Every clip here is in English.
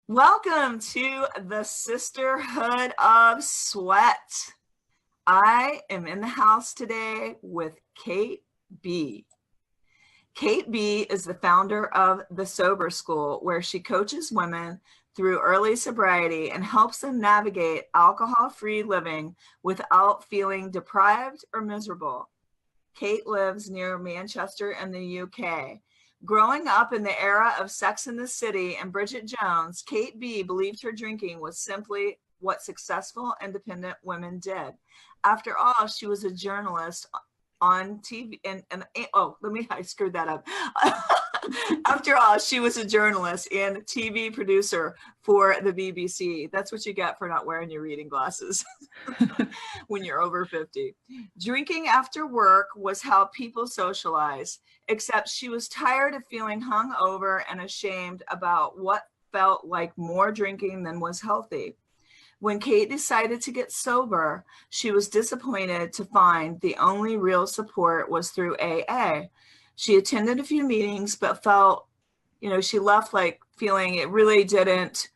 Welcome to the Sisterhood of Sweat. I am in the house today with Kae B. Kae B is the founder of the Sober School, where she coaches women through early sobriety and helps them navigate alcohol-free living without feeling deprived or miserable. Kate lives near Manchester in the UK. Growing up in the era of Sex and the City and Bridget Jones, Kae B believed her drinking was simply what successful, independent women did. After all, she was a journalist on TV I screwed that up. After all, she was a journalist and TV producer for the BBC. That's what you get for not wearing your reading glasses when you're over 50. Drinking after work was how people socialize, except she was tired of feeling hungover and ashamed about what felt like more drinking than was healthy. When Kate decided to get sober, she was disappointed to find the only real support was through AA. She attended a few meetings, but felt, she left like feeling it really didn't,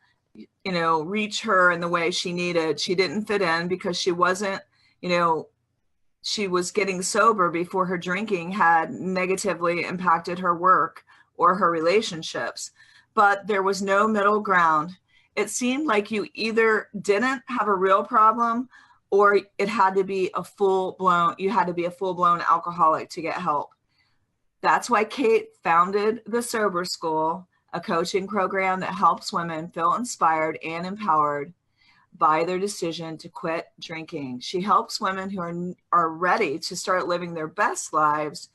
reach her in the way she needed. She didn't fit in because she wasn't, she was getting sober before her drinking had negatively impacted her work or her relationships. But there was no middle ground. It seemed like you either didn't have a real problem or it had to be a full-blown alcoholic to get help. That's why Kate founded the Sober School, a coaching program that helps women feel inspired and empowered by their decision to quit drinking. She helps women who are ready to start living their best lives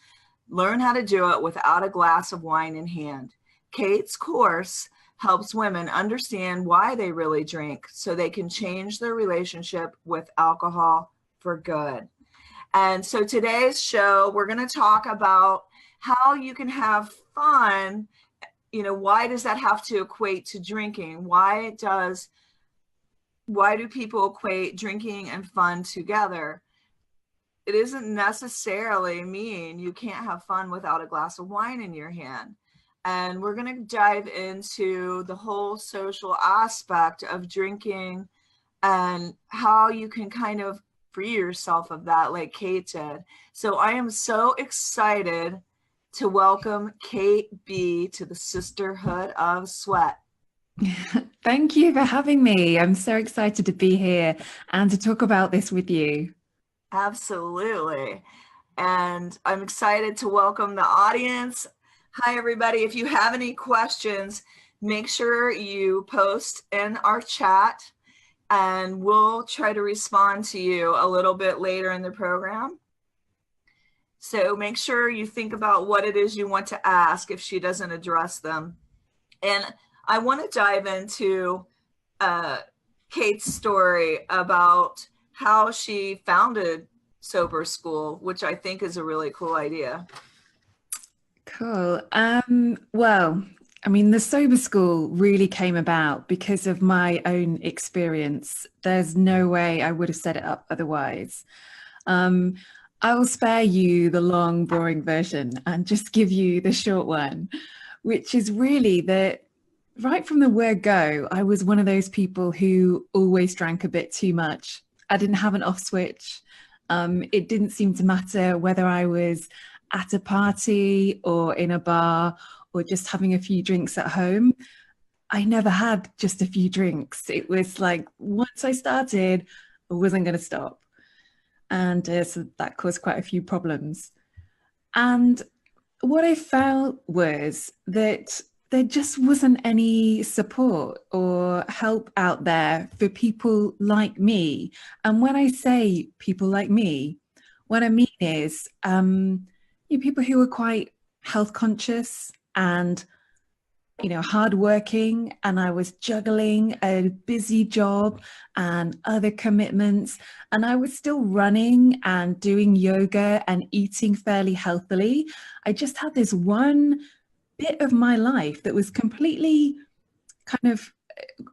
learn how to do it without a glass of wine in hand. Kate's course helps women understand why they really drink so they can change their relationship with alcohol for good. And so today's show, we're going to talk about how you can have fun. Why does that have to equate to drinking? Why do people equate drinking and fun together? It isn't necessarily mean you can't have fun without a glass of wine in your hand. And we're going to dive into the whole social aspect of drinking and how you can kind of free yourself of that like Kate did. So I am so excited to welcome Kae B to the Sisterhood of Sweat. Thank you for having me. I'm so excited to be here and to talk about this with you. Absolutely. And I'm excited to welcome the audience. Hi, everybody. If you have any questions, make sure you post in our chat and we'll try to respond to you a little bit later in the program. So make sure you think about what it is you want to ask if she doesn't address them. And I want to dive into Kate's story about how she founded Sober School, which I think is a really cool idea. Cool. Well, the Sober School really came about because of my own experience. There's no way I would have set it up otherwise. I will spare you the long, boring version and just give you the short one, which is really that right from the word go, I was one of those people who always drank a bit too much. I didn't have an off switch. It didn't seem to matter whether I was at a party or in a bar or just having a few drinks at home. I never had just a few drinks. It was like once I started, I wasn't going to stop. And so that caused quite a few problems. And what I felt was that there just wasn't any support or help out there for people like me. And when I say people like me, what I mean is people who are quite health conscious and hardworking, and I was juggling a busy job and other commitments, and I was still running and doing yoga and eating fairly healthily. I just had this one bit of my life that was completely kind of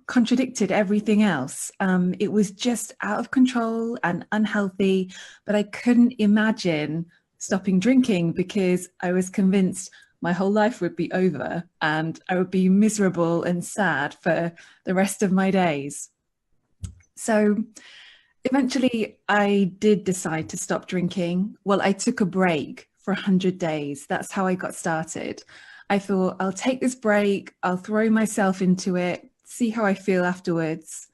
contradicted everything else. It was just out of control and unhealthy, but I couldn't imagine stopping drinking because I was convinced my whole life would be over and I would be miserable and sad for the rest of my days. So eventually, I did decide to stop drinking. Well, I took a break for 100 days. That's how I got started. I thought, I'll take this break, I'll throw myself into it, see how I feel afterwards.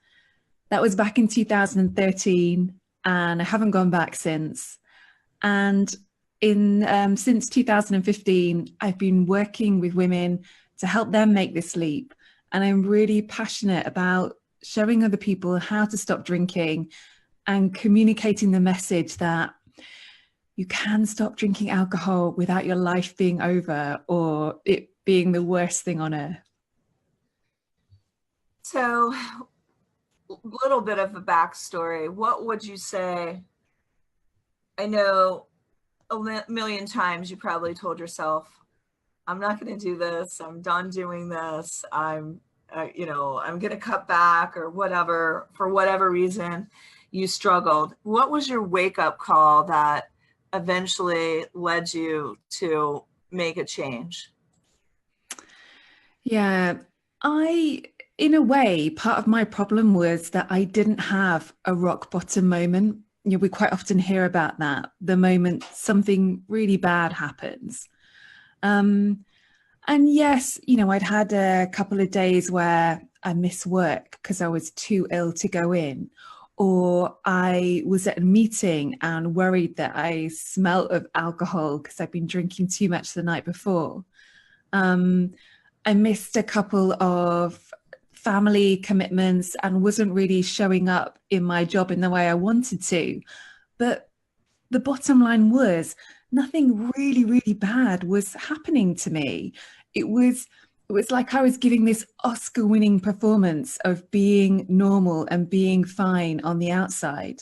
That was back in 2013, and I haven't gone back since. And in since 2015, I've been working with women to help them make this leap. And I'm really passionate about showing other people how to stop drinking and communicating the message that you can stop drinking alcohol without your life being over or it being the worst thing on earth. So, a little bit of a backstory. What would you say? I know a million times you probably told yourself, I'm not going to do this. I'm done doing this. I'm going to cut back or whatever, for whatever reason you struggled. What was your wake up call that eventually led you to make a change? Yeah, in a way, part of my problem was that I didn't have a rock bottom moment. We quite often hear about that, the moment something really bad happens. Um, and yes, I'd had a couple of days where I missed work because I was too ill to go in, or I was at a meeting and worried that I smelt of alcohol because I'd been drinking too much the night before. Um, I missed a couple of family commitments and wasn't really showing up in my job in the way I wanted to. But the bottom line was nothing really, really bad was happening to me. It was like I was giving this Oscar-winning performance of being normal and being fine on the outside.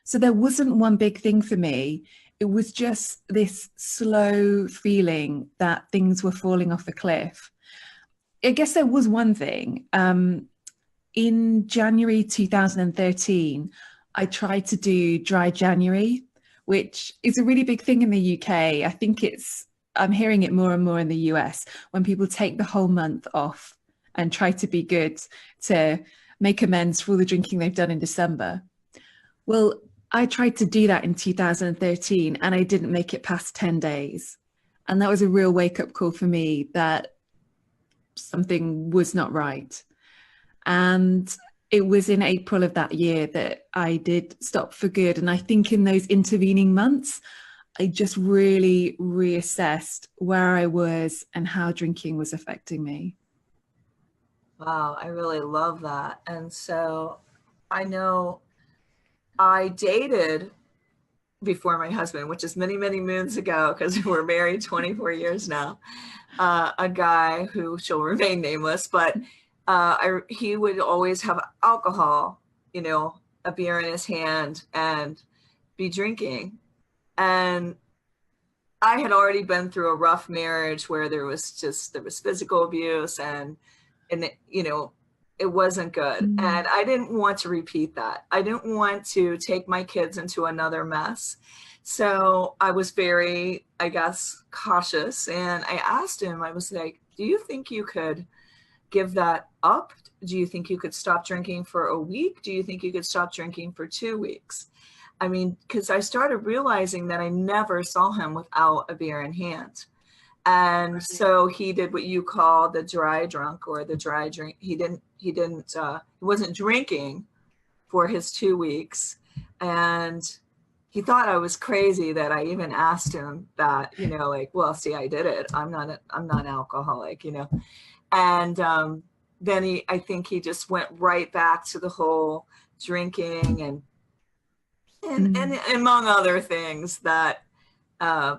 So there wasn't one big thing for me. It was just this slow feeling that things were falling off a cliff. I guess there was one thing. In January 2013, I tried to do dry January, which is a really big thing in the UK. I'm hearing it more and more in the US when people take the whole month off and try to be good to make amends for all the drinking they've done in December. Well, I tried to do that in 2013 and I didn't make it past 10 days. And that was a real wake up call for me that something was not right. And it was in April of that year that I did stop for good. And I think in those intervening months, I just really reassessed where I was and how drinking was affecting me. Wow, I really love that. And so I know I dated before my husband, which is many, many moons ago, because we're married 24 years now, a guy who shall remain nameless, but he would always have alcohol, a beer in his hand and be drinking. And I had already been through a rough marriage where there was physical abuse and it wasn't good. And I didn't want to repeat that. I didn't want to take my kids into another mess. So I was very, I guess, cautious. And I asked him, I was like, do you think you could give that up? Do you think you could stop drinking for a week? Do you think you could stop drinking for 2 weeks? I mean, because I started realizing that I never saw him without a beer in hand. And so he did what you call the dry drunk or the dry drink. He wasn't drinking for his 2 weeks. And he thought I was crazy that I even asked him that, well, see, I did it. I'm not alcoholic, And then I think he just went right back to the whole drinking and among other things that I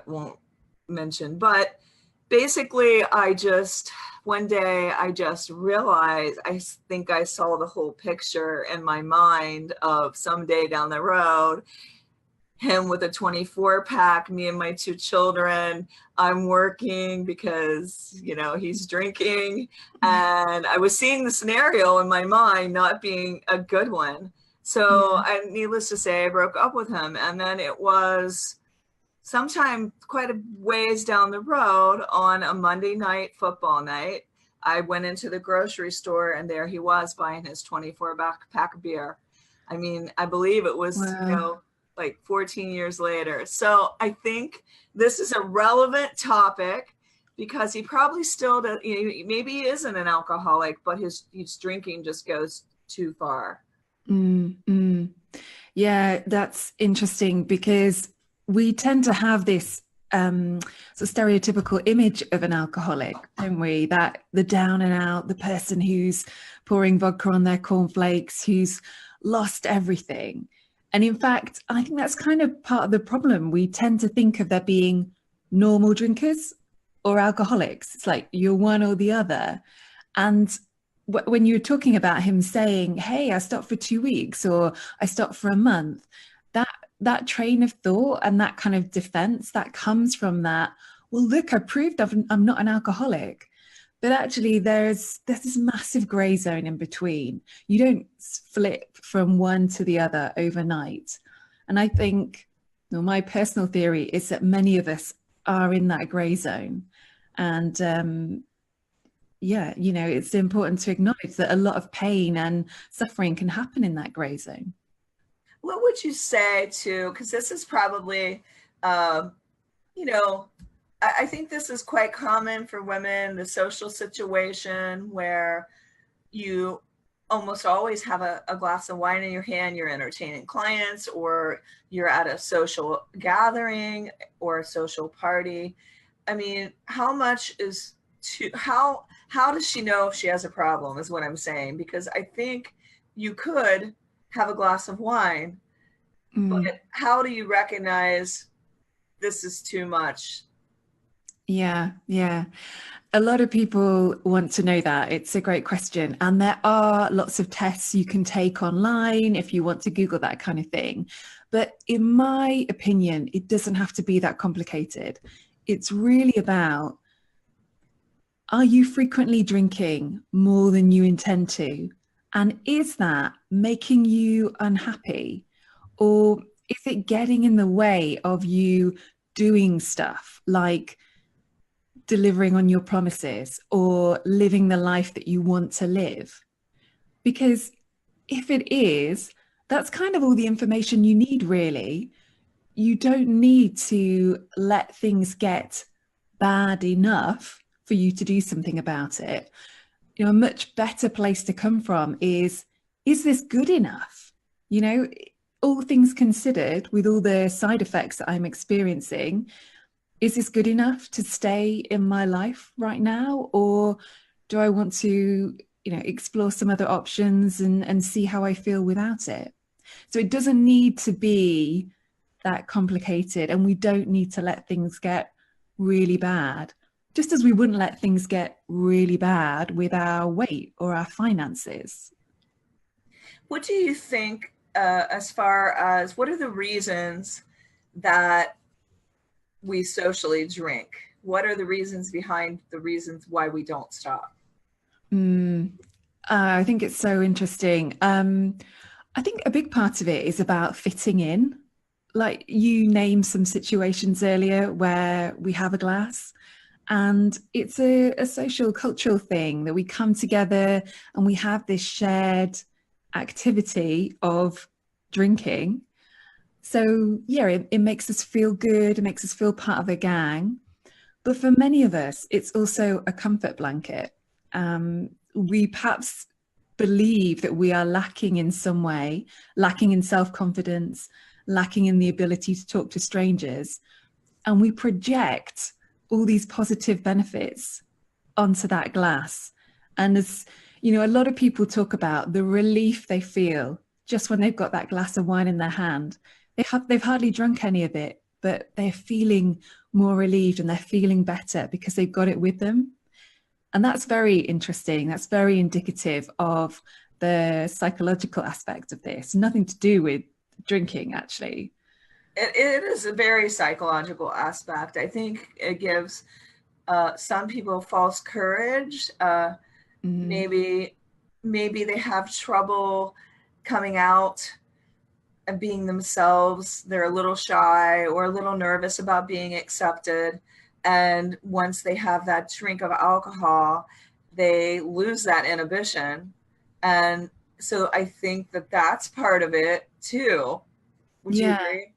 won't mention. But basically, one day I just realized, I think I saw the whole picture in my mind of someday down the road, him with a 24 pack, me and my 2 children. I'm working because, he's drinking. And I was seeing the scenario in my mind not being a good one. So needless to say, I broke up with him. And then it was sometime quite a ways down the road on a Monday night football night, I went into the grocery store and there he was buying his 24 pack of beer. I mean, I believe it was, Wow. like 14 years later. So I think this is a relevant topic because he probably still does, maybe he isn't an alcoholic, but his drinking just goes too far. Mm, mm. Yeah, that's interesting because we tend to have this sort of stereotypical image of an alcoholic, don't we? That the down and out, the person who's pouring vodka on their cornflakes, who's lost everything. And in fact, I think that's kind of part of the problem. We tend to think of there being normal drinkers or alcoholics. It's like you're one or the other. And when you were talking about him saying, "Hey, I stopped for 2 weeks," or "I stopped for a month," that that train of thought and that kind of defense that comes from that. Well, look, I proved I'm not an alcoholic. But actually, there's this massive gray zone in between. You don't flip from one to the other overnight. And I think, well, my personal theory is that many of us are in that gray zone. And yeah, it's important to acknowledge that a lot of pain and suffering can happen in that gray zone. What would you say to, because this is probably, um, you know, I think this is quite common for women, the social situation where you almost always have a glass of wine in your hand, you're entertaining clients, or you're at a social gathering or a social party. I mean, how much is to how does she know if she has a problem is what I'm saying, because I think you could have a glass of wine, but Mm. how do you recognize this is too much? Yeah, yeah. A lot of people want to know that. It's a great question. And there are lots of tests you can take online if you want to Google that kind of thing. But in my opinion, it doesn't have to be that complicated. It's really about, are you frequently drinking more than you intend to? And is that making you unhappy? Or is it getting in the way of you doing stuff like delivering on your promises or living the life that you want to live? Because if it is, that's kind of all the information you need, really. You don't need to let things get bad enough for you to do something about it. A much better place to come from is this good enough? You know, all things considered, with all the side effects that I'm experiencing, is this good enough to stay in my life right now? Or do I want to, explore some other options and see how I feel without it? So it doesn't need to be that complicated, and we don't need to let things get really bad. Just as we wouldn't let things get really bad with our weight or our finances. What do you think, as far as what are the reasons that we socially drink? What are the reasons behind the reasons why we don't stop? Mm, I think it's so interesting. I think a big part of it is about fitting in. Like you named some situations earlier where we have a glass, and it's a social cultural thing that we come together and we have this shared activity of drinking. So yeah, it makes us feel good, it makes us feel part of a gang. But for many of us, it's also a comfort blanket. We perhaps believe that we are lacking in some way, lacking in self-confidence, lacking in the ability to talk to strangers. And we project all these positive benefits onto that glass. And as a lot of people talk about the relief they feel just when they've got that glass of wine in their hand. They've hardly drunk any of it, but they're feeling more relieved and they're feeling better because they've got it with them. And that's very interesting. That's very indicative of the psychological aspect of this. Nothing to do with drinking, actually. It is a very psychological aspect. I think it gives some people false courage. Mm, Maybe they have trouble coming out and being themselves. They're a little shy or a little nervous about being accepted. And once they have that drink of alcohol, they lose that inhibition. And so I think that that's part of it too. Would you Yeah. agree?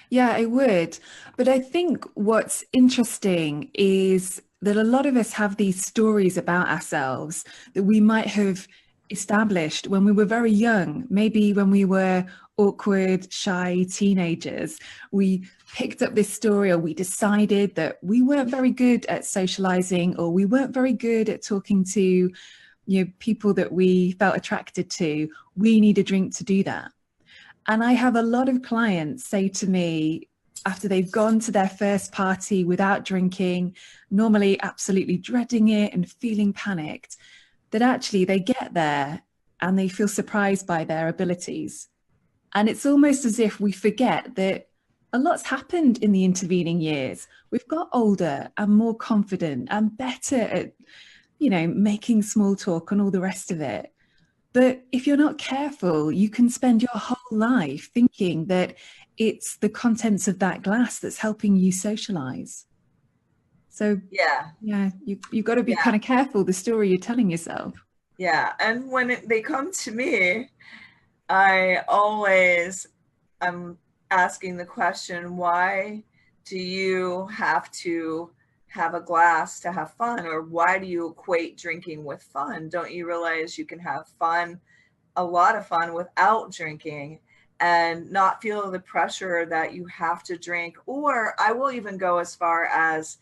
Yeah, I would. But I think what's interesting is that a lot of us have these stories about ourselves that we might have established when we were very young, maybe when we were awkward, shy teenagers. We picked up this story, or we decided that we weren't very good at socializing, or we weren't very good at talking to, people that we felt attracted to. We need a drink to do that. And I have a lot of clients say to me, after they've gone to their first party without drinking, normally absolutely dreading it and feeling panicked, that actually they get there and they feel surprised by their abilities. And it's almost as if we forget that a lot's happened in the intervening years. We've got older and more confident and better at, making small talk and all the rest of it. But if you're not careful, you can spend your whole life thinking that it's the contents of that glass that's helping you socialize. So, Yeah. yeah, you've got to be Yeah. kind of careful the story you're telling yourself. Yeah. And when they come to me, I always am asking the question, why do you have to have a glass to have fun? Or why do you equate drinking with fun? Don't you realize you can have fun, a lot of fun without drinking and not feel the pressure that you have to drink? Or I will even go as far as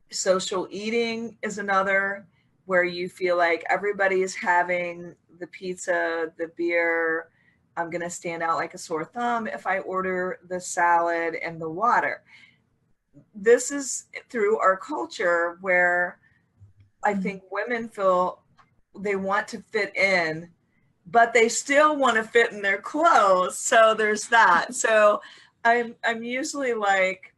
social eating is another, where you feel like everybody is having the pizza, the beer. I'm going to stand out like a sore thumb if I order the salad and the water. This is through our culture where I think women feel they want to fit in, but they still want to fit in their clothes. So there's that. So I'm usually like,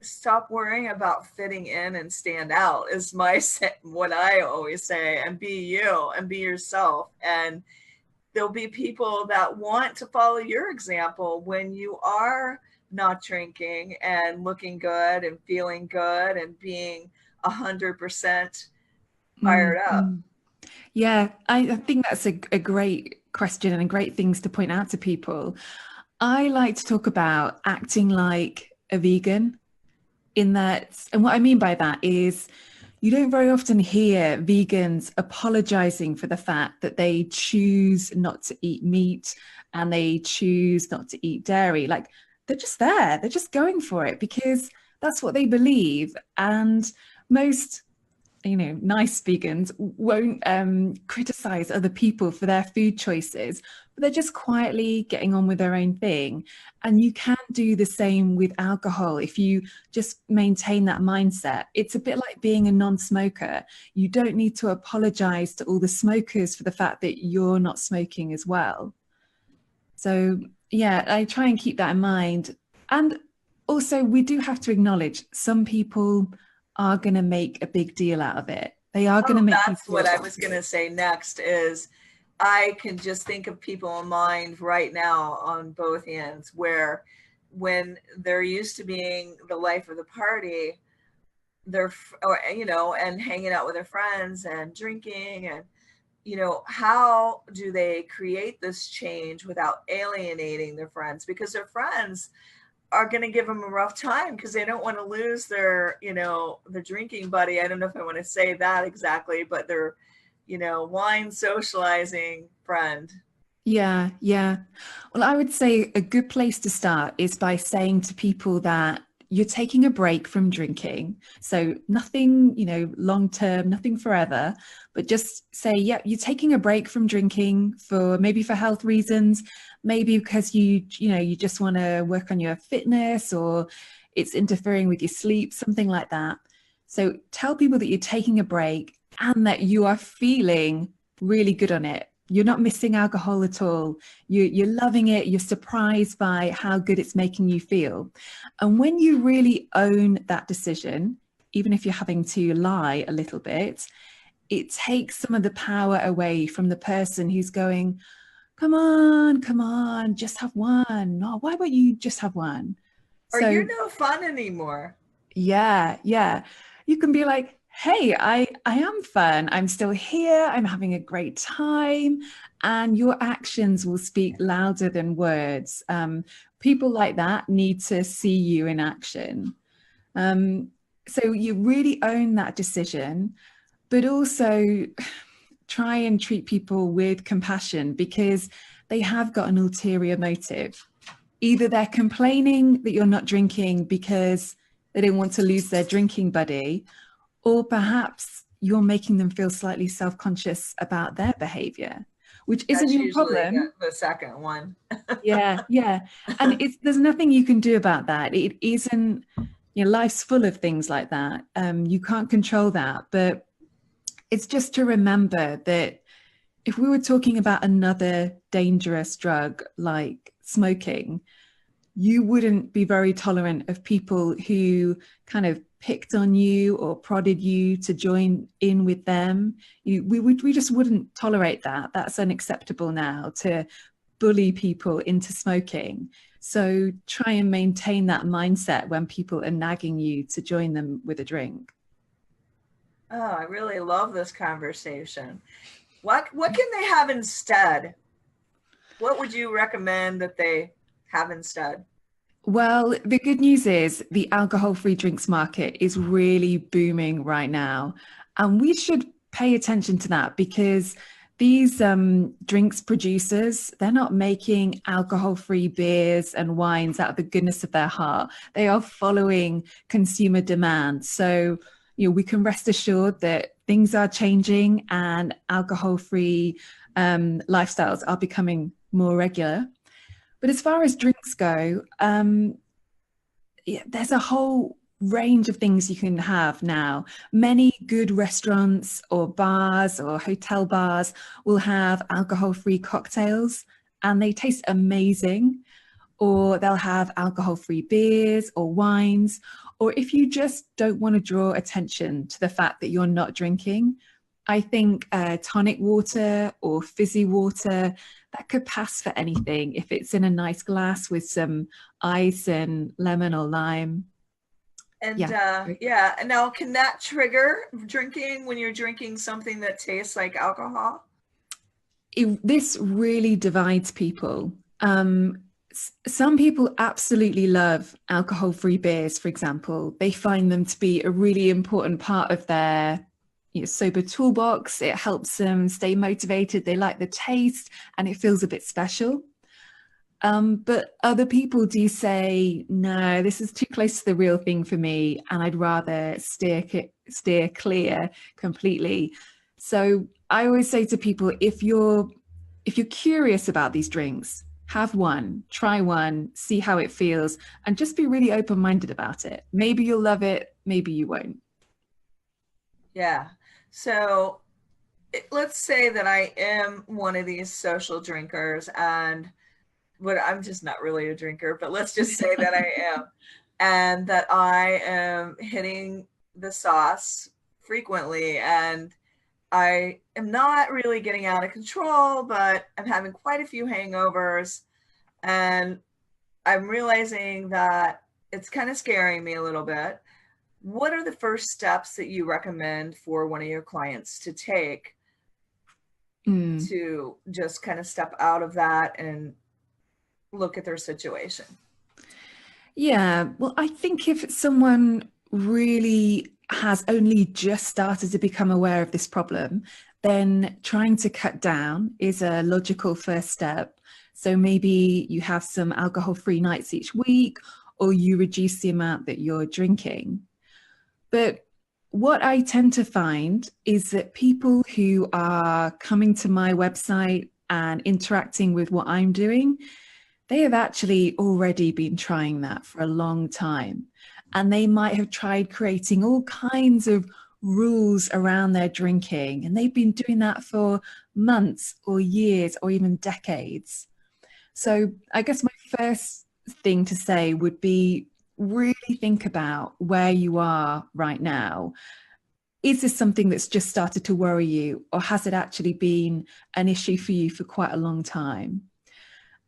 stop worrying about fitting in and stand out is what I always say, and be you and be yourself. And there'll be people that want to follow your example when you are not drinking and looking good and feeling good and being 100% fired up. Mm. Yeah, I think that's a great question and great things to point out to people. I like to talk about acting like a vegan, in that, and what I mean by that is you don't very often hear vegans apologizing for the fact that they choose not to eat meat and they choose not to eat dairy. Like, they're just there, they're just going for it because that's what they believe. And most, nice vegans won't criticize other people for their food choices, but they're just quietly getting on with their own thing. And you can do the same with alcohol if you just maintain that mindset. It's a bit like being a non-smoker. You don't need to apologize to all the smokers for the fact that you're not smoking as well. So, yeah, I try and keep that in mind. And also, we do have to acknowledge some people are going to make a big deal out of it. They are going Oh, to make you that's what feel I was going to say next is I can just think of people in mind right now on both ends where when they're used to being the life of the party, they're, or, and hanging out with their friends and drinking and, how do they create this change without alienating their friends? Because their friends are going to give them a rough time because they don't want to lose their, the drinking buddy. I don't know if I want to say that exactly, but their, wine socializing friend. Yeah, yeah. Well, I would say a good place to start is by saying to people that you're taking a break from drinking. So nothing, long term, nothing forever, but just say, yeah, you're taking a break from drinking for maybe for health reasons, maybe because you just want to work on your fitness or it's interfering with your sleep, something like that. So tell people that you're taking a break and that you are feeling really good on it. You're not missing alcohol at all. You're loving it. You're surprised by how good it's making you feel. And when you really own that decision, even if you're having to lie a little bit, it takes some of the power away from the person who's going, come on, just have one. No, why won't you just have one? Or So you're no fun anymore. yeah, yeah. You can be like, hey, I am fun. I'm still here. I'm having a great time. And your actions will speak louder than words. People like that need to see you in action. Um, so you really own that decision, but also try and treat people with compassion because they have got an ulterior motive. Either they're complaining that you're not drinking because they don't want to lose their drinking buddy, or perhaps you're making them feel slightly self-conscious about their behavior, which isn't That's your usually problem. the second one. Yeah, yeah. And there's nothing you can do about that. It isn't, life's full of things like that. You can't control that, but it's just to remember that if we were talking about another dangerous drug like smoking, you wouldn't be very tolerant of people who kind of picked on you or prodded you to join in with them. We just wouldn't tolerate that. That's unacceptable now, to bully people into smoking. So try and maintain that mindset when people are nagging you to join them with a drink. Oh, I really love this conversation. What can they have instead? What would you recommend that they have instead? Well, the good news is the alcohol-free drinks market is really booming right now. And we should pay attention to that because these drinks producers, they're not making alcohol-free beers and wines out of the goodness of their heart. They are following consumer demand. So, we can rest assured that things are changing and alcohol-free lifestyles are becoming more regular. But as far as drinks go, yeah, there's a whole range of things you can have now. Many good restaurants or bars or hotel bars will have alcohol-free cocktails and they taste amazing. Or they'll have alcohol-free beers or wines. Or if you just don't want to draw attention to the fact that you're not drinking, I think tonic water or fizzy water, that could pass for anything if it's in a nice glass with some ice and lemon or lime. And Yeah. yeah, and now can that trigger drinking when you're drinking something that tastes like alcohol? This really divides people. Some people absolutely love alcohol-free beers, for example. They find them to be a really important part of their sober toolbox. It helps them stay motivated. They like the taste and it feels a bit special. But other people do say, no, this is too close to the real thing for me, and I'd rather steer clear completely. So I always say to people, if you're curious about these drinks, have one, try one, see how it feels, and just be really open-minded about it. Maybe you'll love it, maybe you won't. Yeah. So let's say that I am one of these social drinkers and but I'm just not really a drinker, but let's just say that I am and that I am hitting the sauce frequently and I am not really getting out of control, but I'm having quite a few hangovers and I'm realizing that it's kind of scaring me a little bit. What are the first steps that you recommend for one of your clients to take Mm. to just kind of step out of that and look at their situation? Yeah, well, I think if someone really has only just started to become aware of this problem, then trying to cut down is a logical first step. So maybe you have some alcohol-free nights each week, or you reduce the amount that you're drinking. But what I tend to find is that people who are coming to my website and interacting with what I'm doing, they have actually already been trying that for a long time. And they might have tried creating all kinds of rules around their drinking. And they've been doing that for months or years or even decades. So I guess my first thing to say would be really think about where you are right now. is this something that's just started to worry you, or has it actually been an issue for you for quite a long time?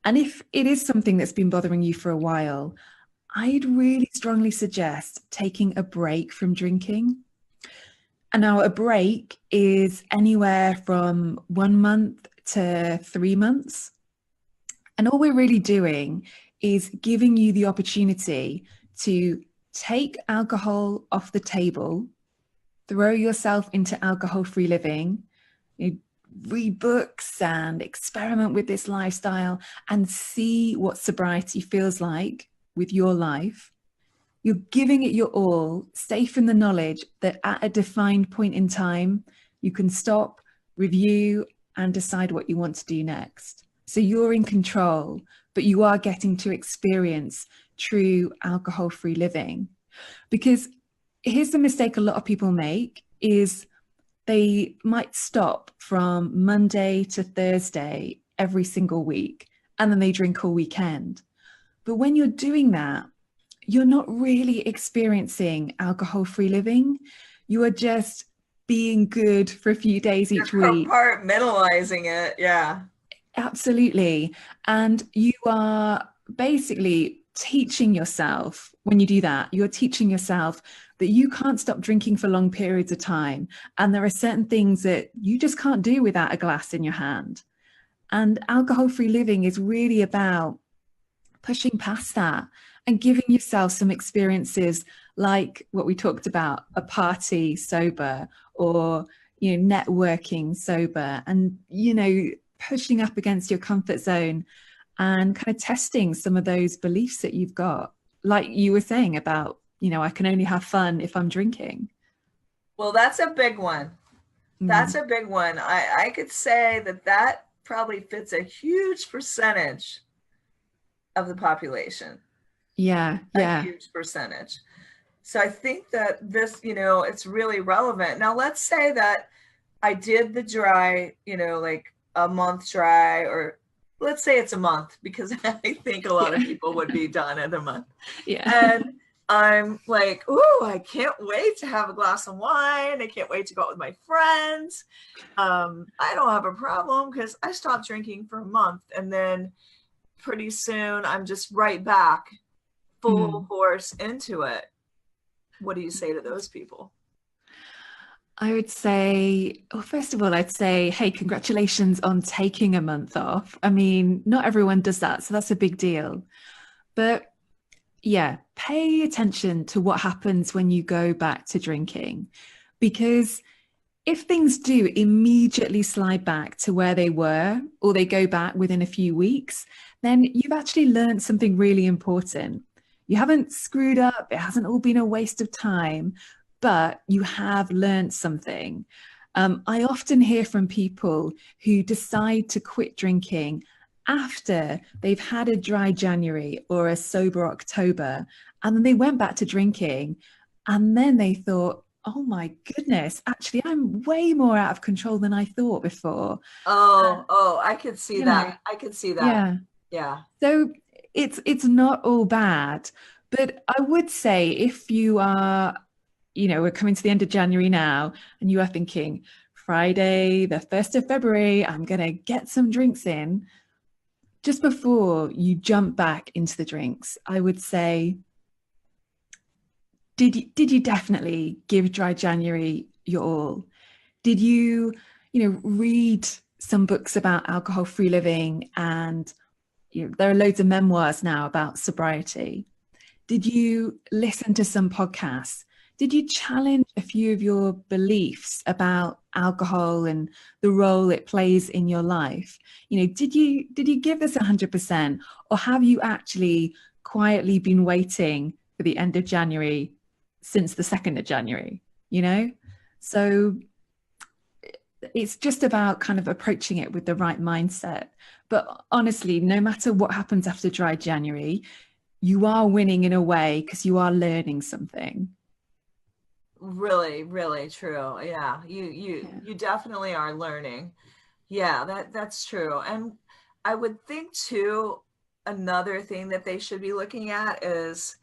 And if it is something that's been bothering you for a while, I'd really strongly suggest taking a break from drinking. And now a break is anywhere from 1 month to 3 months. And all we're really doing is giving you the opportunity to take alcohol off the table, throw yourself into alcohol-free living, you read books and experiment with this lifestyle and see what sobriety feels like with your life. You're giving it your all, safe in the knowledge that at a defined point in time, you can stop, review, and decide what you want to do next. So you're in control, but you are getting to experience true alcohol-free living. Because here's the mistake a lot of people make is they might stop from Monday to Thursday every single week, and then they drink all weekend. But when you're doing that, you're not really experiencing alcohol-free living. You are just being good for a few days each week. Compartmentalizing it, yeah. Absolutely. And you are basically teaching yourself, when you do that, you're teaching yourself that you can't stop drinking for long periods of time. And there are certain things that you just can't do without a glass in your hand. And alcohol-free living is really about pushing past that and giving yourself some experiences like what we talked about, a party sober, or networking sober, and pushing up against your comfort zone and kind of testing some of those beliefs that you've got, like you were saying about I can only have fun if I'm drinking. Well, that's a big one. That's a big one. I could say that probably fits a huge percentage of the population. Yeah. A huge percentage. So I think that this, it's really relevant. Now, let's say that I did the dry, like a month dry, or let's say it's a month, because I think a lot of people would be done in a month. Yeah. And I'm like, ooh, I can't wait to have a glass of wine. I can't wait to go out with my friends. I don't have a problem because I stopped drinking for a month, and then pretty soon I'm just right back full force into it. What do you say to those people? I would say, well, first of all, I'd say, hey, congratulations on taking a month off. I mean, not everyone does that, so that's a big deal. But yeah, pay attention to what happens when you go back to drinking. Because if things do immediately slide back to where they were, or they go back within a few weeks, then you've actually learned something really important. You haven't screwed up, it hasn't all been a waste of time, but you have learned something. I often hear from people who decide to quit drinking after they've had a dry January or a sober October, and then they went back to drinking, and then they thought, oh my goodness, actually, I'm way more out of control than I thought before. I could see that. I could see that. Yeah. Yeah. So it's not all bad, but I would say if you are, we're coming to the end of January now, and you are thinking, Friday, the 1st of February, I'm going to get some drinks in. Just before you jump back into the drinks, I would say, did you definitely give dry January your all? Did you, read some books about alcohol-free living, and there are loads of memoirs now about sobriety? Did you listen to some podcasts? Did you challenge a few of your beliefs about alcohol and the role it plays in your life? Did you give this 100%, or have you actually quietly been waiting for the end of January since the 2nd of January? So it's just about kind of approaching it with the right mindset. But honestly, no matter what happens after dry January, you are winning in a way because you are learning something. Really, really true. Yeah. You definitely are learning. Yeah, that's true. And I would think too, another thing that they should be looking at is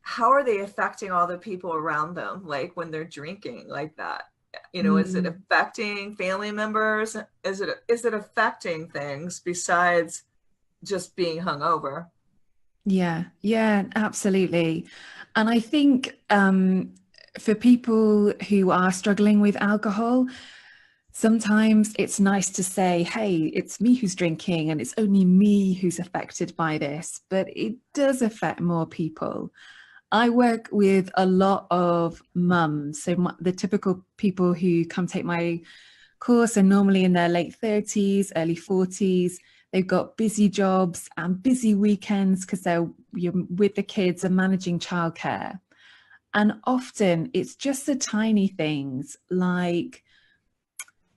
how are they affecting all the people around them, like when they're drinking like that? Is it Mm. affecting family members? Is it affecting things besides just being hungover? Yeah, yeah, absolutely. And I think for people who are struggling with alcohol, sometimes it's nice to say, hey, it's me who's drinking and it's only me who's affected by this, but it does affect more people. I work with a lot of mums. So, the typical people who come take my course are normally in their late 30s, early 40s. They've got busy jobs and busy weekends because you're with the kids and managing childcare. And often it's just the tiny things like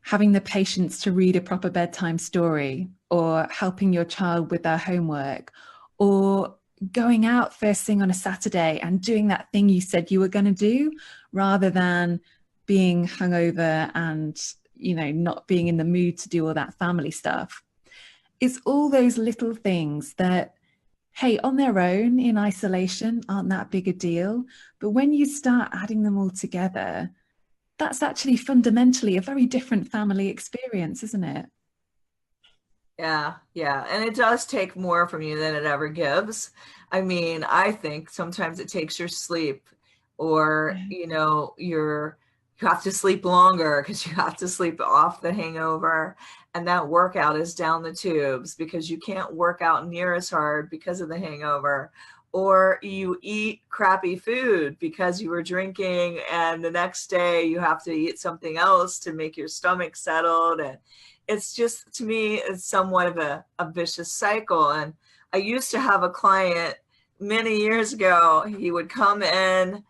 having the patience to read a proper bedtime story, or helping your child with their homework, or going out first thing on a Saturday and doing that thing you said you were going to do, rather than being hungover and, not being in the mood to do all that family stuff. It's all those little things that, hey, on their own in isolation aren't that big a deal. But when you start adding them all together, that's actually fundamentally a very different family experience, isn't it? Yeah, yeah. And it does take more from you than it ever gives. I mean, I think sometimes it takes your sleep, or, Yeah. you have to sleep longer because you have to sleep off the hangover. And that workout is down the tubes because you can't work out near as hard because of the hangover. Or you eat crappy food because you were drinking, and the next day you have to eat something else to make your stomach settled. And it's just, to me, it's somewhat of a vicious cycle. And I used to have a client many years ago. He would come in,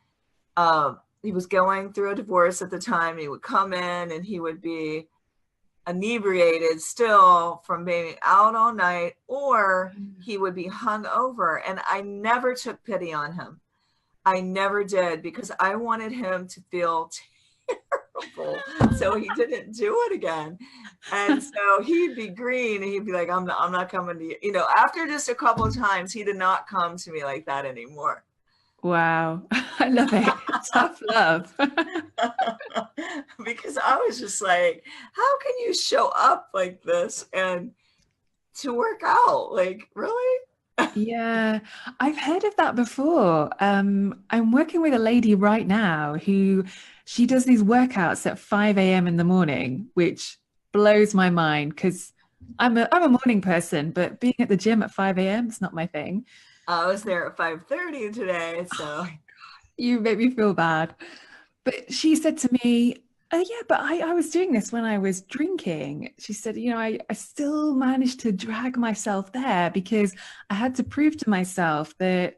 he was going through a divorce at the time. He would come in and he would be inebriated still from being out all night, or he would be hung over. And I never took pity on him. I never did, because I wanted him to feel terrible so he didn't do it again. And so he'd be green and he'd be like, I'm not coming to you. After just a couple of times, he did not come to me like that anymore. Wow. I love it. Tough love. Because I was just like, how can you show up like this and to work out? Like, really? Yeah, I've heard of that before. I'm working with a lady right now who she does these workouts at 5 a.m. in the morning, which blows my mind because I'm a morning person, but being at the gym at 5 a.m. is not my thing. I was there at 5:30 today, so. You make me feel bad. But she said to me, oh, yeah, but I was doing this when I was drinking. She said, I still managed to drag myself there because I had to prove to myself that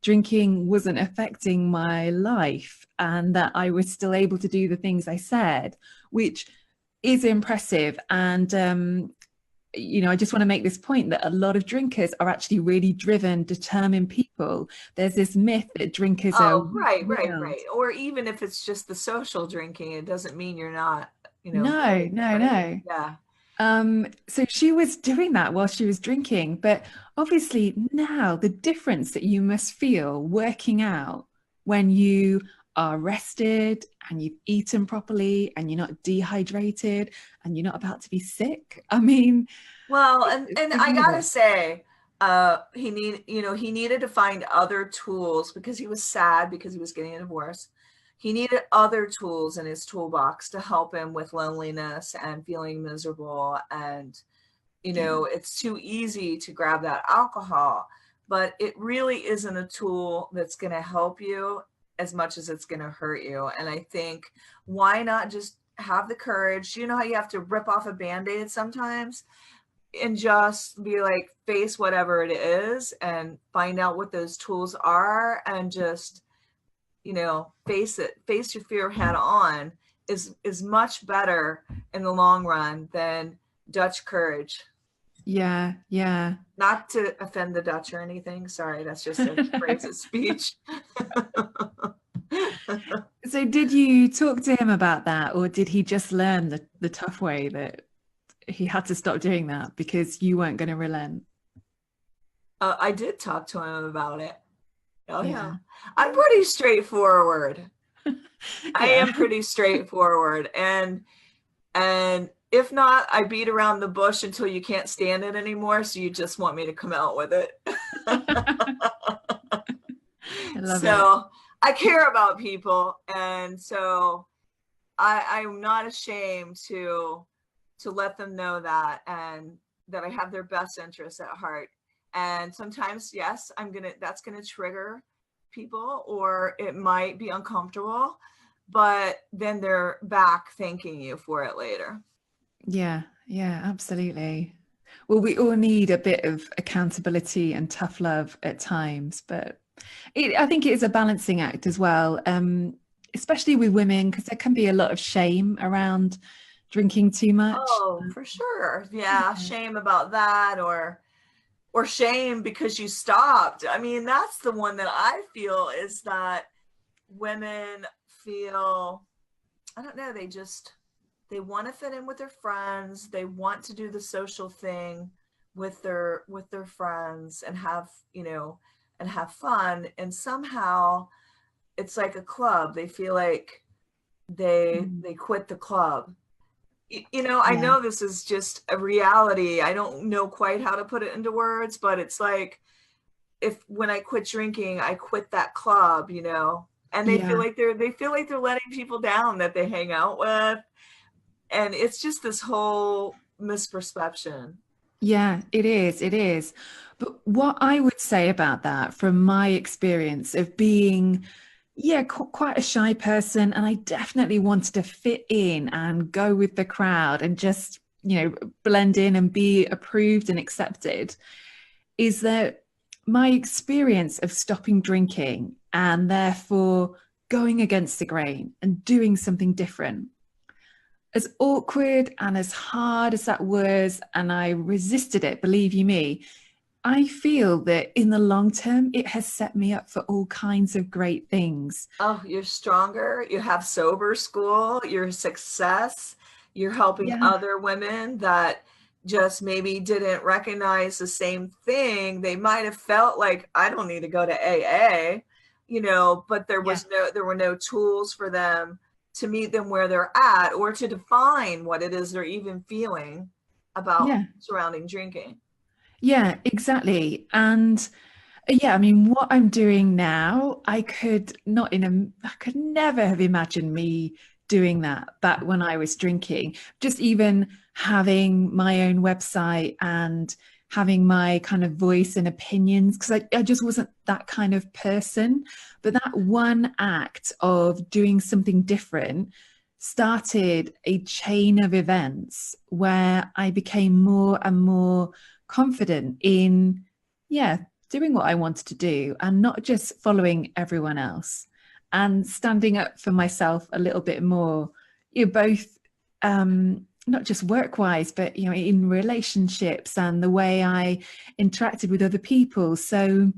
drinking wasn't affecting my life and that I was still able to do the things I said, which is impressive. And I just want to make this point that a lot of drinkers are actually really driven, determined people. There's this myth that drinkers are Oh, right, right, willed. right. Or even if it's just the social drinking, it doesn't mean you're not, No, good, no, right? no. Yeah. So she was doing that while she was drinking, but obviously now the difference that you must feel working out when you are rested and you've eaten properly and you're not dehydrated and you're not about to be sick. I mean, Well, and it's I gotta incredible. say, he needed to find other tools because he was sad because he was getting a divorce. He needed other tools in his toolbox to help him with loneliness and feeling miserable. And Yeah. it's too easy to grab that alcohol, but it really isn't a tool that's going to help you as much as it's going to hurt you. And I think, why not just have the courage? You know how you have to rip off a band-aid sometimes, and just be like, face whatever it is and find out what those tools are, and just, face your fear head on, is much better in the long run than Dutch courage. Yeah, yeah. Not to offend the Dutch or anything. Sorry, that's just a phrase of speech. So did you talk to him about that, or did he just learn the tough way that he had to stop doing that because you weren't going to relent? I did talk to him about it. Oh yeah. Yeah. I'm pretty straightforward. I Yeah. am pretty straightforward. And if not, I beat around the bush until you can't stand it anymore. So you just want me to come out with it. I love it. So I care about people. And so I'm not ashamed to let them know that, and that I have their best interests at heart. And sometimes, yes, that's gonna trigger people, or it might be uncomfortable, but then they're back thanking you for it later. Yeah. Yeah, absolutely. Well, we all need a bit of accountability and tough love at times, but I think it is a balancing act as well, especially with women, because there can be a lot of shame around drinking too much. Oh, for sure. Yeah, shame about that, or shame because you stopped. I mean, that's the one that I feel is that women feel, I don't know, they want to fit in with their friends. They want to do the social thing with their friends and have, and have fun. And somehow it's like a club. They feel like Mm. they quit the club. I Yeah. know this is just a reality. I don't know quite how to put it into words, but it's like, if when I quit drinking, I quit that club. And Yeah. they feel like they're letting people down that they hang out with. And it's just this whole misperception. Yeah, it is. It is. But what I would say about that, from my experience of being, yeah, quite a shy person, and I definitely wanted to fit in and go with the crowd and just, blend in and be approved and accepted, is that my experience of stopping drinking and therefore going against the grain and doing something different, as awkward and as hard as that was, and I resisted it, believe you me, I feel that in the long term, it has set me up for all kinds of great things. Oh, you're stronger. You have sober school, your success. You're helping Yeah, other women that just maybe didn't recognize the same thing. They might have felt like, I don't need to go to AA, but yeah, there were no tools for them to meet them where they're at, or to define what it is they're even feeling about yeah, surrounding drinking. yeah, exactly. And yeah, I mean, what I'm doing now, I could never have imagined me doing that back when I was drinking. Just even having my own website and having my kind of voice and opinions, because I just wasn't that kind of person. But that one act of doing something different started a chain of events where I became more and more confident in, yeah, doing what I wanted to do and not just following everyone else, and standing up for myself a little bit more, both not just work wise, but in relationships and the way I interacted with other people. So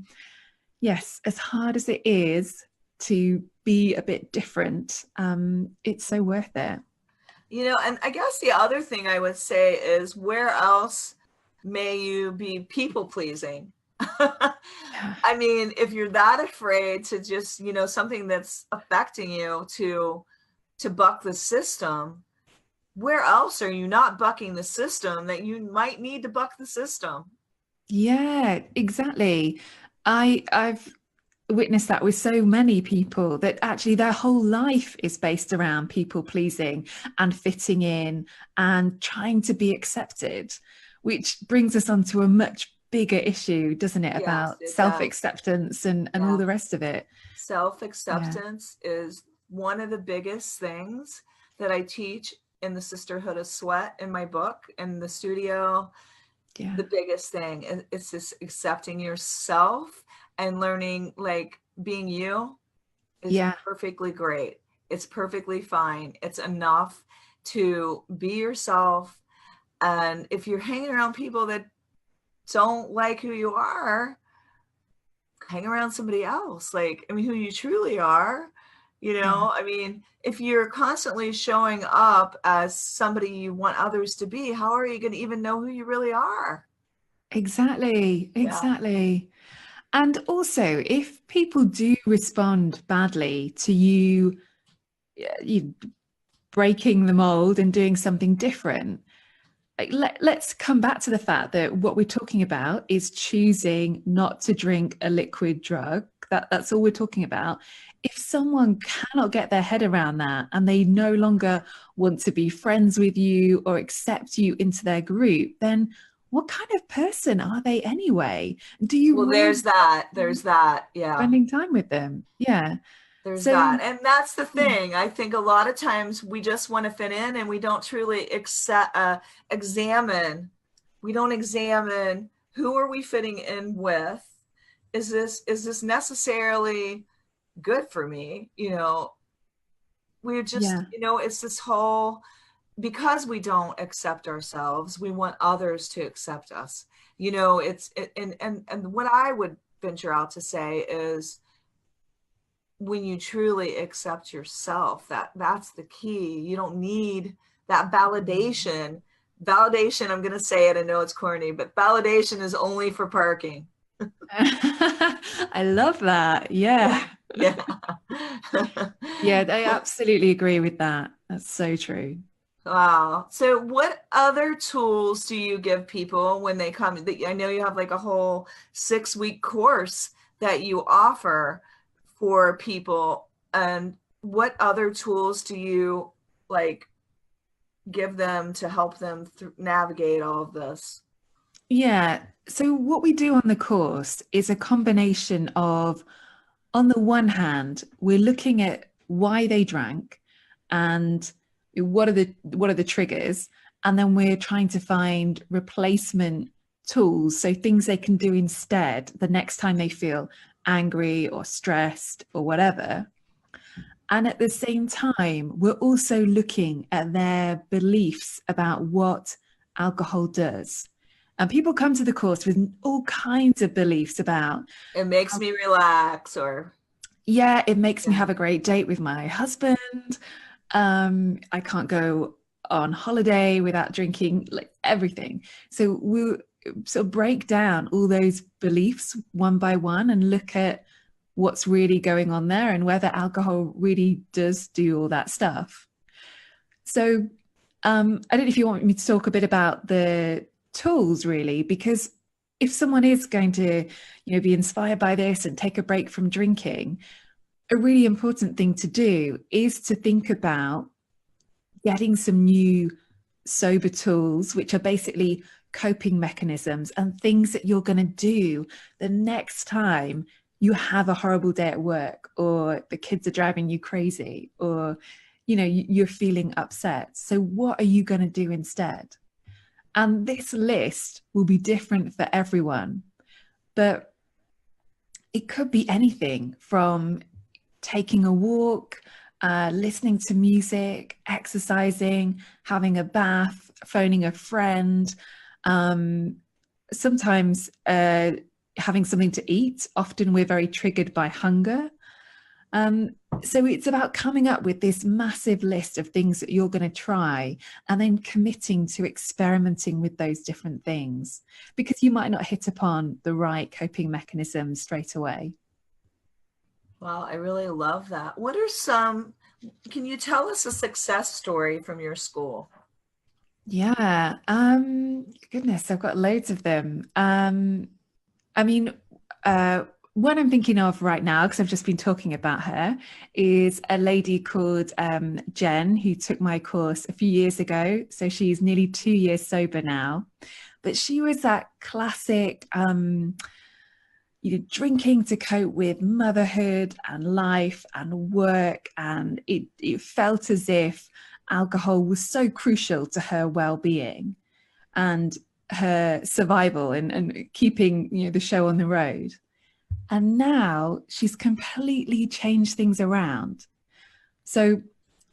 yes, as hard as it is to be a bit different, it's so worth it. And I guess the other thing I would say is, where else may you be people pleasing? Yeah. I mean, if you're that afraid to just, something that's affecting you, to buck the system, where else are you not bucking the system that you might need to buck the system? Yeah, exactly. I've witnessed that with so many people, that actually their whole life is based around people pleasing and fitting in and trying to be accepted, which brings us on to a much bigger issue, doesn't it, Yes, about it does. self-acceptance and all Yeah. the rest of it. Yeah. Self-acceptance is one of the biggest things that I teach in the Sisterhood of Sweat, in my book, in the studio. Yeah. The biggest thing is just accepting yourself and learning, like, being you is Yeah. perfectly great. It's perfectly fine. It's enough to be yourself. And if you're hanging around people that don't like who you are, hang around somebody else. Like, I mean, who you truly are. Yeah. I mean, if you're constantly showing up as somebody you want others to be, how are you going to even know who you really are? Exactly. Yeah. Exactly. And also, if people do respond badly to you breaking the mold and doing something different, like let's come back to the fact that what we're talking about is choosing not to drink a liquid drug. That's all we're talking about. If someone cannot get their head around that and they no longer want to be friends with you or accept you into their group, then what kind of person are they anyway? Do you Well, really there's that. Yeah. spending time with them? Yeah. There's So that. And that's the yeah, thing. I think a lot of times we just want to fit in and we don't truly examine. We don't examine who are we fitting in with? Is this necessarily good for me? We just, yeah, it's this whole, because we don't accept ourselves, we want others to accept us. And what I would venture out to say is, when you truly accept yourself, that's the key. You don't need that validation. I'm going to say it, I know it's corny, but validation is only for parking. I love that. Yeah. Yeah. Yeah, I absolutely agree with that. That's so true. Wow. So what other tools do you give people when they come? I know you have like a whole 6-week course that you offer for people. And what other tools do you like give them to help them navigate all of this? Yeah. So, what we do on the course is a combination of, on the one hand, we're looking at why they drank and what are the triggers, and then we're trying to find replacement tools, so things they can do instead the next time they feel angry or stressed or whatever. And at the same time, we're also looking at their beliefs about what alcohol does. And people come to the course with all kinds of beliefs about, It makes me relax, or yeah, it makes me yeah. have a great date with my husband. I can't go on holiday without drinking, like everything. So we sort of break down all those beliefs one by one and look at what's really going on there and whether alcohol really does do all that stuff. So I don't know if you want me to talk a bit about the tools, really, because if someone is going to, be inspired by this and take a break from drinking, a really important thing to do is to think about getting some new sober tools, which are basically coping mechanisms and things that you're going to do the next time you have a horrible day at work, or the kids are driving you crazy, or you're feeling upset. So what are you going to do instead? And this list will be different for everyone, but it could be anything from taking a walk, listening to music, exercising, having a bath, phoning a friend, sometimes having something to eat. Often we're very triggered by hunger. So it's about coming up with this massive list of things that you're going to try and then committing to experimenting with those different things, because you might not hit upon the right coping mechanism straight away. Wow, I really love that. Can you tell us a success story from your school? Yeah. Goodness, I've got loads of them. I mean, one I'm thinking of right now, because I've just been talking about her, is a lady called Jen, who took my course a few years ago. So she's nearly 2 years sober now. But she was that classic, drinking to cope with motherhood and life and work. And it felt as if alcohol was so crucial to her well-being and her survival and keeping the show on the road. And now she's completely changed things around. So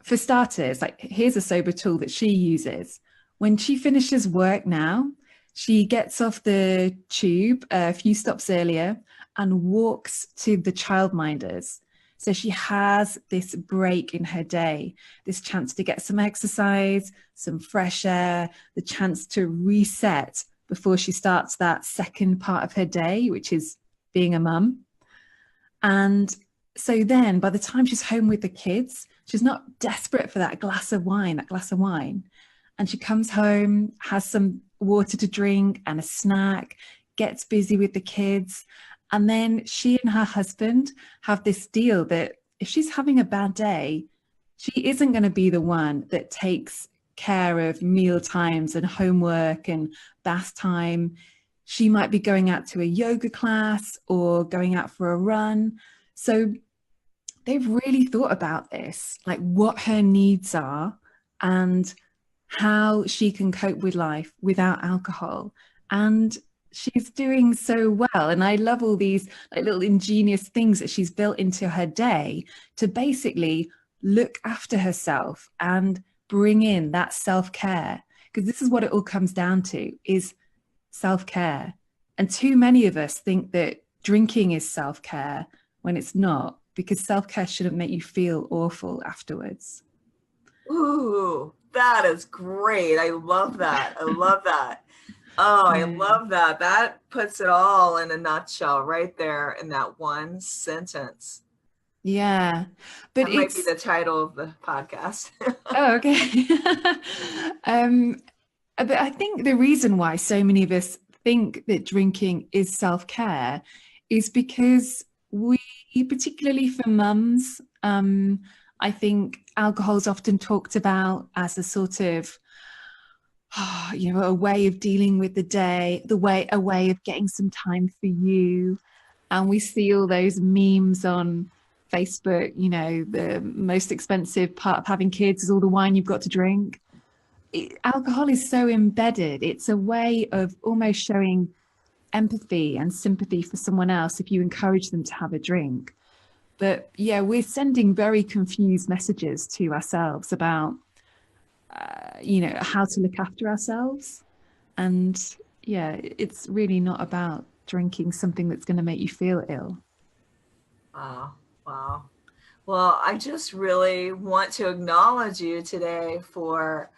for starters, like, here's a sober tool that she uses. When she finishes work now, she gets off the tube a few stops earlier and walks to the childminders. So she has this break in her day, this chance to get some exercise, some fresh air, the chance to reset before she starts that second part of her day, which is being a mum. And so then by the time she's home with the kids, she's not desperate for that glass of wine. And she comes home, has some water to drink and a snack, gets busy with the kids. And then she and her husband have this deal that if she's having a bad day, she isn't going to be the one that takes care of meal times and homework and bath time. She might be going out to a yoga class or going out for a run. So they've really thought about this, like what her needs are and how she can cope with life without alcohol. And she's doing so well. And I love all these like little ingenious things that she's built into her day to basically look after herself and bring in that self-care. Because this is what it all comes down to, is self-care. And too many of us think that drinking is self-care when it's not, because self-care shouldn't make you feel awful afterwards. Ooh, that is great. I love that. I love that. Oh, I love that. That puts it all in a nutshell right there in that one sentence. Yeah, but that might be the title of the podcast. Oh, okay. But I think the reason why so many of us think that drinking is self-care is because we, particularly for mums, I think alcohol is often talked about as a sort of, a way of dealing with the day, a way of getting some time for you. And we see all those memes on Facebook, the most expensive part of having kids is all the wine you've got to drink. Alcohol is so embedded. It's a way of almost showing empathy and sympathy for someone else if you encourage them to have a drink. But yeah, we're sending very confused messages to ourselves about, how to look after ourselves. And yeah, it's really not about drinking something that's going to make you feel ill. Wow. Wow. Well, I just really want to acknowledge you today for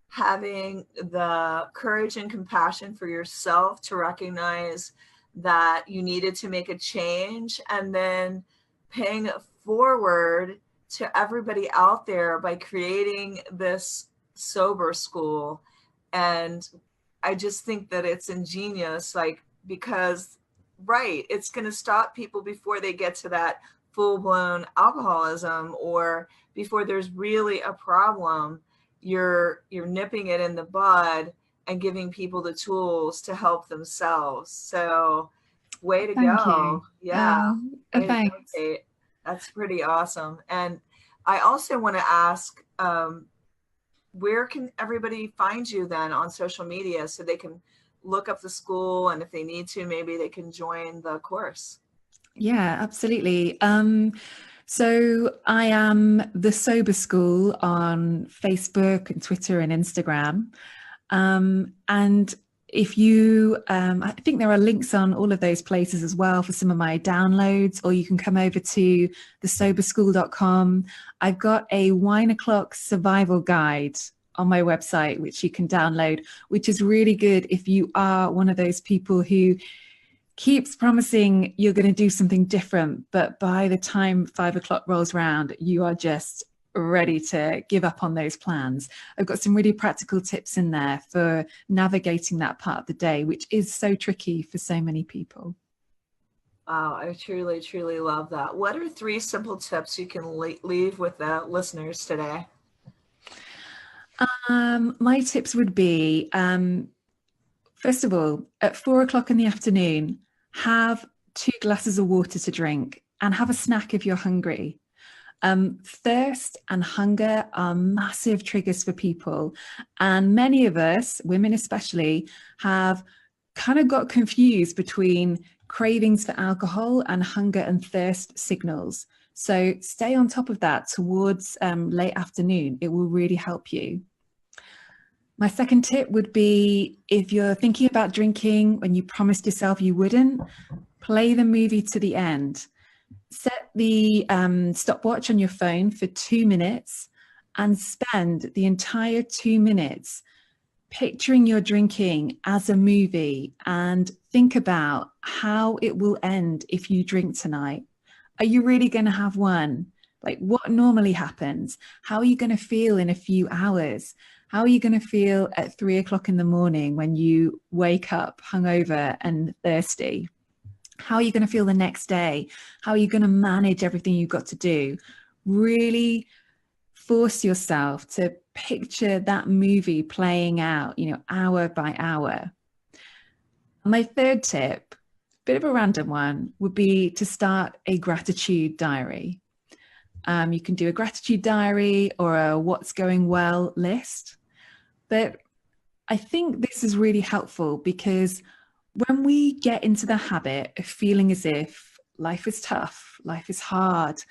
having the courage and compassion for yourself to recognize that you needed to make a change, and then paying it forward to everybody out there by creating this sober school. And I just think that it's ingenious, because it's going to stop people before they get to that full-blown alcoholism, or before there's really a problem. You're nipping it in the bud and giving people the tools to help themselves. So way to Thank go. you. Yeah. Way to Thanks. go, Kate. That's pretty awesome. And I also want to ask, where can everybody find you then on social media so they can look up the school, and if they need to, maybe they can join the course? Yeah, absolutely. So I am the Sober School on Facebook and Twitter and Instagram. And if you, I think there are links on all of those places as well for some of my downloads, or you can come over to thesoberschool.com. I've got a wine o'clock survival guide on my website, which you can download, which is really good if you are one of those people who keeps promising you're going to do something different, but by the time 5 o'clock rolls around, you are just ready to give up on those plans. I've got some really practical tips in there for navigating that part of the day, which is so tricky for so many people. Wow, I truly, truly love that. What are 3 simple tips you can leave with the listeners today? My tips would be, first of all, at 4 o'clock in the afternoon, have 2 glasses of water to drink and have a snack if you're hungry. Thirst and hunger are massive triggers for people. And many of us, women especially, have kind of got confused between cravings for alcohol and hunger and thirst signals. So stay on top of that towards late afternoon. It will really help you. My second tip would be, if you're thinking about drinking when you promised yourself you wouldn't, play the movie to the end. Set the stopwatch on your phone for 2 minutes and spend the entire 2 minutes picturing your drinking as a movie and think about how it will end if you drink tonight. Are you really going to have one? Like, what normally happens? How are you going to feel in a few hours? How are you going to feel at 3 o'clock in the morning when you wake up hungover and thirsty? How are you going to feel the next day? How are you going to manage everything you've got to do? Really force yourself to picture that movie playing out, hour by hour. My third tip, bit of a random one, would be to start a gratitude diary. You can do a gratitude diary or a what's going well list. But I think this is really helpful because when we get into the habit of feeling as if life is tough, life is hard,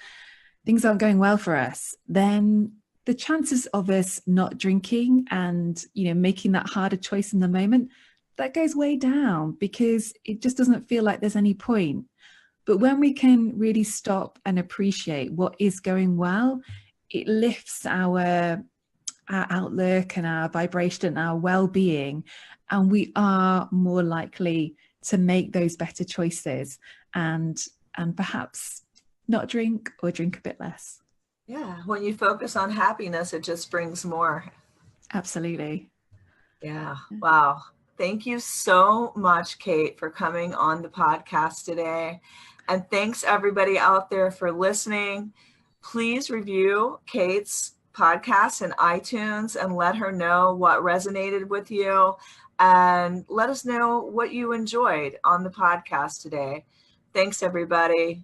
things aren't going well for us, then the chances of us not drinking and, making that harder choice in the moment, that goes way down because it just doesn't feel like there's any point. But when we can really stop and appreciate what is going well, it lifts our outlook and our vibration, our well-being, and we are more likely to make those better choices and perhaps not drink or drink a bit less. Yeah, when you focus on happiness, it just brings more. Absolutely. Yeah. Wow. Thank you so much, Kate, for coming on the podcast today. And thanks everybody out there for listening. Please review Kate's podcast in iTunes and let her know what resonated with you. And let us know what you enjoyed on the podcast today. Thanks, everybody.